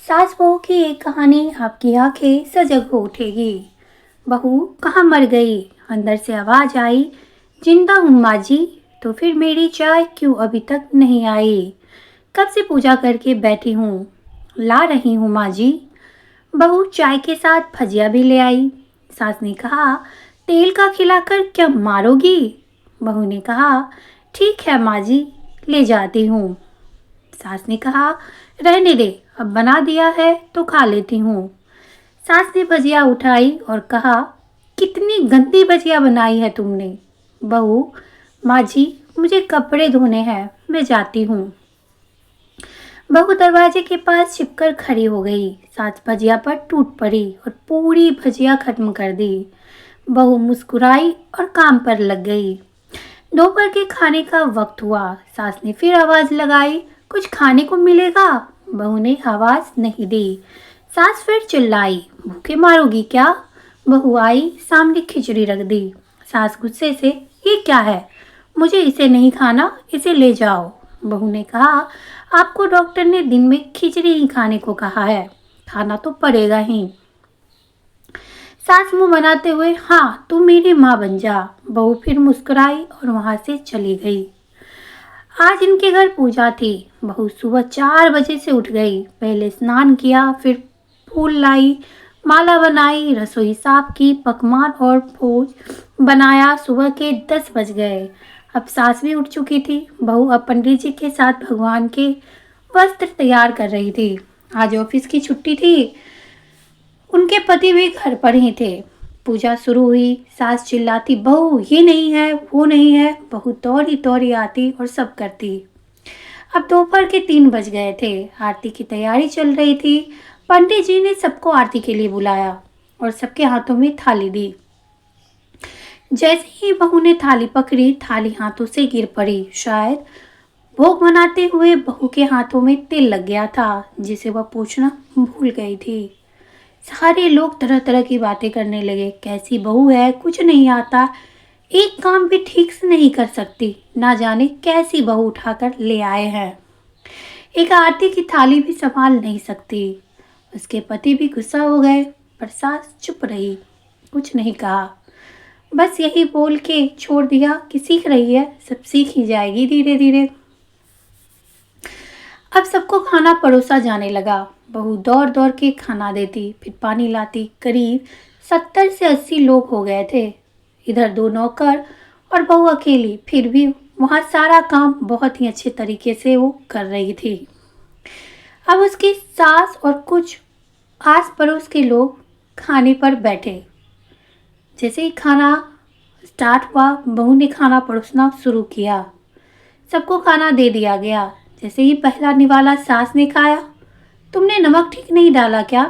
सास बहू की एक कहानी आपकी आंखें सजग हो उठेगी। बहू कहाँ मर गई? अंदर से आवाज आई। जिंदा हूँ माँ जी। तो फिर मेरी चाय क्यों अभी तक नहीं आई? कब से पूजा करके बैठी हूँ, ला रही हूँ माँ जी। बहू चाय के साथ भजिया भी ले आई। सास ने कहा, तेल का खिलाकर क्या मारोगी? बहू ने कहा, ठीक है माँ जी, ले जाती हूँ। सास ने कहा, रहने दे, अब बना दिया है तो खा लेती हूँ। सास ने भजिया उठाई और कहा, कितनी गंदी भजिया बनाई है तुमने। बहू, माँ जी मुझे कपड़े धोने हैं, मैं जाती हूँ। बहू दरवाजे के पास छिपकर खड़ी हो गई। सास भजिया पर टूट पड़ी और पूरी भजिया खत्म कर दी। बहू मुस्कुराई और काम पर लग गई। दोपहर के खाने का वक्त हुआ। सास ने फिर आवाज लगाई, कुछ खाने को मिलेगा? बहू ने आवाज नहीं दी। सास फिर चिल्लाई, भूखे मारोगी क्या? बहू आई, सामने खिचड़ी रख दी। सास गुस्से से, ये क्या है? मुझे इसे नहीं खाना, इसे ले जाओ। बहू ने कहा, आपको डॉक्टर ने दिन में खिचड़ी ही खाने को कहा है, खाना तो पड़ेगा ही। सास मुंह बनाते हुए, हाँ तू मेरी माँ बन जा। बहू फिर मुस्कुराई और वहां से चली गई। आज इनके घर पूजा थी। बहू सुबह 4 बजे से उठ गई। पहले स्नान किया, फिर फूल लाई, माला बनाई, रसोई साफ की, पकवान और भोज बनाया। सुबह के 10 बज गए। अब सास भी उठ चुकी थी। बहू अब पंडित जी के साथ भगवान के वस्त्र तैयार कर रही थी। आज ऑफिस की छुट्टी थी। उनके पति भी घर पर ही थे। पूजा शुरू हुई। सास चिल्लाती, बहू ये नहीं है, वो नहीं है। बहू दौड़ी दौड़ी आती और सब करती। अब दोपहर के 3 बज गए थे। आरती की तैयारी चल रही थी। पंडित जी ने सबको आरती के लिए बुलाया और सबके हाथों में थाली दी। जैसे ही बहू ने थाली पकड़ी, थाली हाथों से गिर पड़ी। शायद भोग बनाते हुए बहू के हाथों में तेल लग गया था, जिसे वह पूछना भूल गई थी। सारे लोग तरह तरह की बातें करने लगे। कैसी बहू है, कुछ नहीं आता, एक काम भी ठीक से नहीं कर सकती, ना जाने कैसी बहू उठाकर ले आए हैं, एक आरती की थाली भी संभाल नहीं सकती। उसके पति भी गुस्सा हो गए, पर सास चुप रही, कुछ नहीं कहा। बस यही बोल के छोड़ दिया कि सीख रही है, सब सीख ही जाएगी धीरे धीरे। अब सबको खाना परोसा जाने लगा। बहू दौड़ दौड़ के खाना देती, फिर पानी लाती। करीब 70 से 80 लोग हो गए थे। इधर 2 नौकर और बहू अकेली, फिर भी वहाँ सारा काम बहुत ही अच्छे तरीके से वो कर रही थी। अब उसकी सास और कुछ आस पड़ोस के लोग खाने पर बैठे। जैसे ही खाना स्टार्ट हुआ, बहू ने खाना परोसना शुरू किया। सबको खाना दे दिया गया। जैसे ही पहला निवाला सास ने खाया, तुमने नमक ठीक नहीं डाला क्या?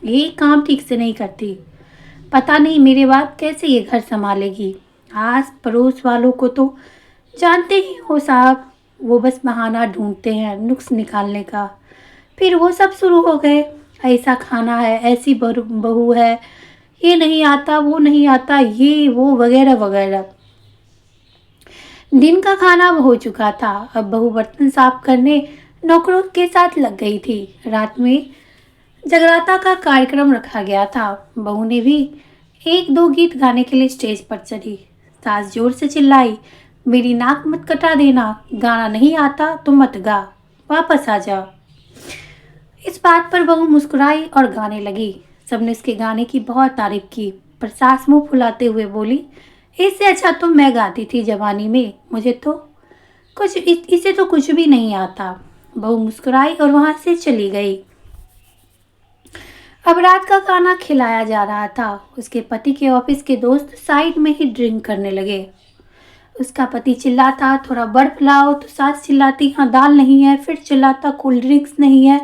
ये काम ठीक से नहीं करती, पता नहीं मेरे बाद कैसे ये घर संभालेगी। आस पड़ोस वालों को तो जानते ही हो साहब, वो बस बहाना ढूंढते हैं नुक्स निकालने का। फिर वो सब शुरू हो गए, ऐसा खाना है, ऐसी बहू है, ये नहीं आता, वो नहीं आता, ये वो वगैरह वगैरह। दिन का खाना हो चुका था। अब बहू बर्तन साफ करने नौकरों के साथ लग गई थी। रात में जगराता का कार्यक्रम रखा गया था। बहू ने भी 1-2 गीत गाने के लिए स्टेज पर चढ़ी। सास जोर से चिल्लाई, मेरी नाक मत कटा देना, गाना नहीं आता तो मत गा, वापस आ जा। इस बात पर बहू मुस्कुराई और गाने लगी। सबने उसके गाने की बहुत तारीफ की, पर सास मुंह फुलाते हुए बोली, इससे अच्छा तो मैं गाती थी जवानी में, मुझे तो इसे तो कुछ भी नहीं आता। बहू मुस्कुराई और वहां से चली गई। अब रात का खाना खिलाया जा रहा था। उसके पति के ऑफिस के दोस्त साइड में ही ड्रिंक करने लगे। उसका पति चिल्लाता, थोड़ा बर्फ लाओ, तो सास चिल्लाती, हाँ दाल नहीं है, फिर चिल्लाता, कोल्ड ड्रिंक्स नहीं है,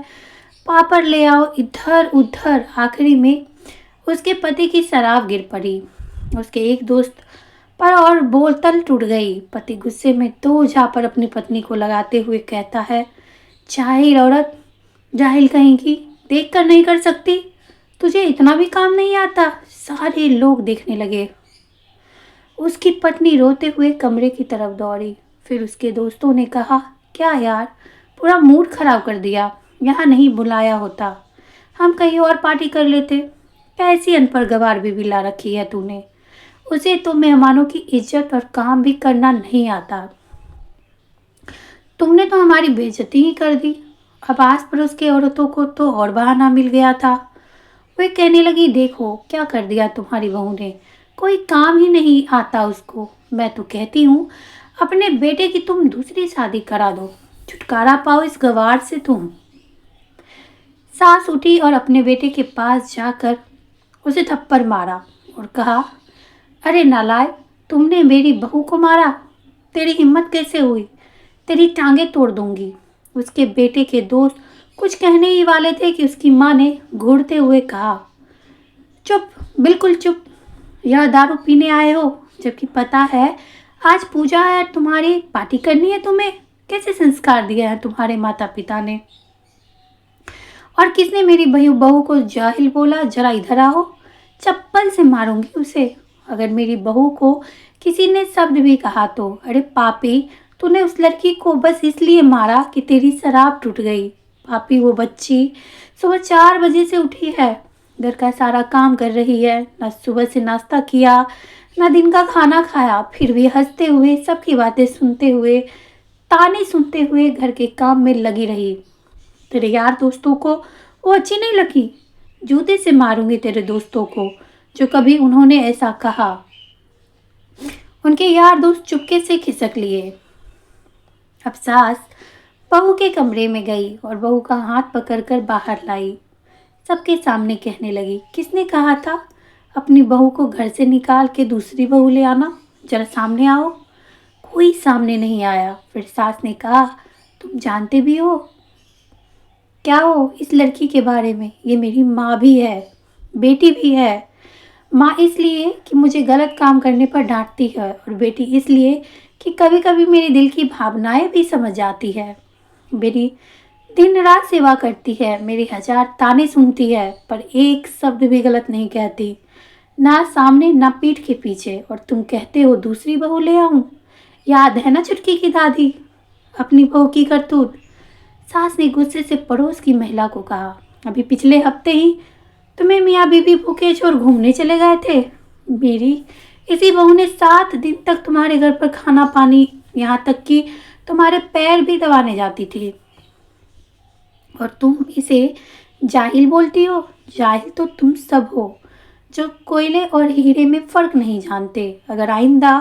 पापड़ ले आओ। इधर उधर आखिरी में उसके पति की शराब गिर पड़ी। उसके एक दोस्त पर और बोतल टूट गई। पति गुस्से में 2 झापड़ अपनी पत्नी को लगाते हुए कहता है, जाहिल औरत, जाहिल कहीं की, देख कर नहीं कर सकती, तुझे इतना भी काम नहीं आता। सारे लोग देखने लगे। उसकी पत्नी रोते हुए कमरे की तरफ दौड़ी। फिर उसके दोस्तों ने कहा, क्या यार, पूरा मूड खराब कर दिया। यहाँ नहीं बुलाया होता, हम कहीं और पार्टी कर लेते। ऐसी अनपढ़ गवार भी ला रखी है तूने। उसे तो मेहमानों की इज्जत और काम भी करना नहीं आता। तुमने तो हमारी बेइज्जती ही कर दी। अब आस पड़ोस की औरतों को तो और बहाना मिल गया था। वे कहने लगी, देखो क्या कर दिया तुम्हारी बहू ने, कोई काम ही नहीं आता उसको। मैं तो कहती हूँ अपने बेटे की तुम दूसरी शादी करा दो, छुटकारा पाओ इस गवार से तुम। सास उठी और अपने बेटे के पास जाकर उसे थप्पड़ मारा और कहा, अरे नालायक, तुमने मेरी बहू को मारा, तेरी हिम्मत कैसे हुई, तेरी टांगे तोड़ दूंगी। उसके बेटे के दोस्त कुछ कहने ही वाले थे कि उसकी माँ ने घूरते हुए कहा, चुप, बिल्कुल चुप, यह दारू पीने आए हो, जबकि पता है आज पूजा है, तुम्हारी पार्टी करनी है तुम्हें। कैसे संस्कार दिया है तुम्हारे माता पिता ने। और किसने मेरी बहू को जाहिल बोला, जरा इधर आओ, चप्पल से मारूंगी उसे। अगर मेरी बहू को किसी ने शब्द भी कहा तो, अरे पापी, तूने उस लड़की को बस इसलिए मारा कि तेरी शराब टूट गई। पापी, वो बच्ची सुबह 4 बजे से उठी है, घर का सारा काम कर रही है, न सुबह से नाश्ता किया न दिन का खाना खाया, फिर भी हंसते हुए सबकी बातें सुनते हुए ताने सुनते हुए घर के काम में लगी रही। तेरे यार दोस्तों को वो अच्छी नहीं लगी, जूते से मारूंगी तेरे दोस्तों को जो कभी उन्होंने ऐसा कहा। उनके यार दोस्त चुपके से खिसक लिए। अब सास बहू के कमरे में गई और बहू का हाथ पकड़कर बाहर लाई। सबके सामने कहने लगी, किसने कहा था अपनी बहू को घर से निकाल के दूसरी बहू ले आना, जरा सामने आओ। कोई सामने नहीं आया। फिर सास ने कहा, तुम जानते भी हो क्या हो इस लड़की के बारे में, ये मेरी माँ भी है, बेटी भी है। माँ इसलिए कि मुझे गलत काम करने पर डांटती है, और बेटी इसलिए कि कभी कभी मेरे दिल की भावनाएं भी समझ आती है। मेरी दिन रात सेवा करती है, मेरे 1000 ताने सुनती है, पर एक शब्द भी गलत नहीं कहती, ना सामने ना पीठ के पीछे। और तुम कहते हो दूसरी बहू ले आऊं, याद है ना चुटकी की दादी, अपनी बहू की करतूत। सास ने गुस्से से पड़ोस की महिला को कहा, अभी पिछले हफ्ते ही तुम्हें मियाँ बीबी भूखे छोड़ घूमने चले गए थे। मेरी इसी बहू ने 7 दिन तक तुम्हारे घर पर खाना पानी, यहाँ तक कि तुम्हारे पैर भी दबाने जाती थी, और तुम इसे जाहिल बोलती हो। जाहिल तो तुम सब हो जो कोयले और हीरे में फ़र्क नहीं जानते। अगर आइंदा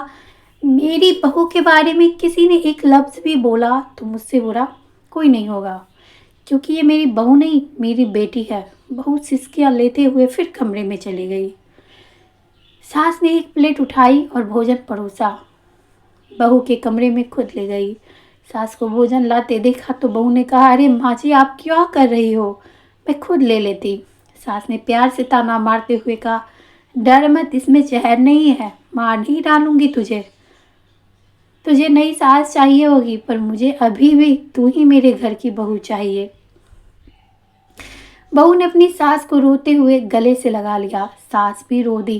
मेरी बहू के बारे में किसी ने एक लफ्ज़ भी बोला तो मुझसे बुरा कोई नहीं होगा, क्योंकि ये मेरी बहू नहीं, मेरी बेटी है। बहू सिसकियाँ लेते हुए फिर कमरे में चली गई। सास ने एक प्लेट उठाई और भोजन परोसा, बहू के कमरे में खुद ले गई। सास को भोजन लाते देखा तो बहू ने कहा, अरे माँ जी, आप क्या कर रही हो, मैं खुद ले लेती। सास ने प्यार से ताना मारते हुए कहा, डर मत, इसमें जहर नहीं है, मार नहीं डालूंगी तुझे। तुझे नई सास चाहिए होगी, पर मुझे अभी भी तू ही मेरे घर की बहू चाहिए। बहू ने अपनी सास को रोते हुए गले से लगा लिया। सास भी रो दी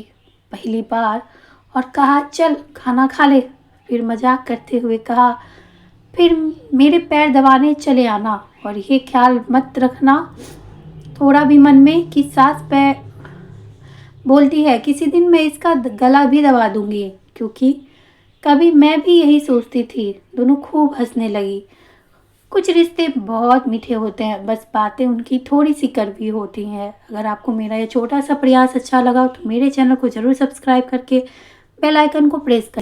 पहली बार और कहा, चल खाना खा ले। फिर मजाक करते हुए कहा, फिर मेरे पैर दबाने चले आना, और ये ख्याल मत रखना थोड़ा भी मन में कि सास पैर बोलती है किसी दिन मैं इसका गला भी दबा दूंगी, क्योंकि कभी मैं भी यही सोचती थी। दोनों खूब हंसने लगी। कुछ रिश्ते बहुत मीठे होते हैं, बस बातें उनकी थोड़ी सी कड़वी होती हैं। अगर आपको मेरा ये छोटा सा प्रयास अच्छा लगा तो मेरे चैनल को ज़रूर सब्सक्राइब करके बेल आइकन को प्रेस करें।